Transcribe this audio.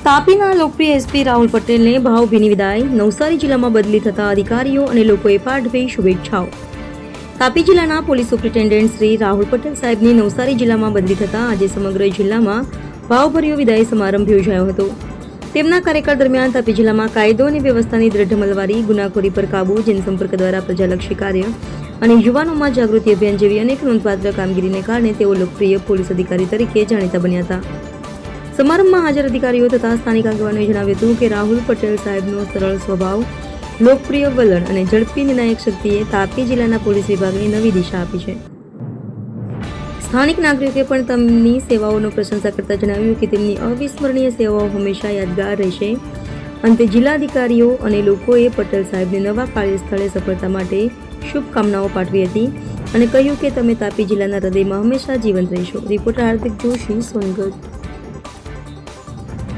તાપીના લોકપ્રિય એસપી રાહુલ પટેલને ભાવભીની વિદાય. નવસારી જિલ્લામાં બદલી થતા અધિકારીઓ અને લોકોએ પાઠવી શુભેચ્છાઓ. તાપી જિલ્લાના પોલીસ સુપ્રિન્ટેન્ડન્ટ શ્રી રાહુલ પટેલ સાહેબની નવસારી જિલ્લામાં બદલી થતા આજે સમગ્ર જિલ્લામાં ભાવભર્યો વિદાય સમારંભ યોજાયો હતો. તેમના કાર્યકાળ દરમિયાન તાપી જિલ્લામાં કાયદો અને વ્યવસ્થાની દ્રઢ અમલવારી, ગુનાખોરી પર કાબૂ, જનસંપર્ક દ્વારા પ્રજાલક્ષી કાર્ય અને યુવાનોમાં જાગૃતિ અભિયાન જેવી અનેક નોંધપાત્ર કામગીરીને કારણે તેઓ લોકપ્રિય પોલીસ અધિકારી તરીકે જાણીતા બન્યા હતા. સમારંભમાં હાજર અધિકારીઓ તથા સ્થાનિક આગેવાનોએ જણાવ્યું હતું કે રાહુલ પટેલ સાહેબનો સરળ સ્વભાવ, લોકપ્રિય વલણ અને ઝડપી નિર્ણાયક શક્તિએ તાપી જિલ્લાના પોલીસ વિભાગને નવી દિશા આપી છે. સ્થાનિક નાગરિકોએ પણ તેમની સેવાઓનો પ્રશંસા કરતા જણાવ્યું કે તેમની અવિસ્મરણીય સેવાઓ હંમેશા યાદગાર રહેશે. અંતે જિલ્લાધિકારીઓ અને લોકોએ પટેલ સાહેબને નવા કાર્યસ્થળે સફળતા માટે શુભકામનાઓ પાઠવી હતી અને કહ્યું કે તમે તાપી જિલ્લાના હૃદયમાં હંમેશા જીવંત રહેશો. રિપોર્ટર હાર્દિક જોશી, સોનગઢ.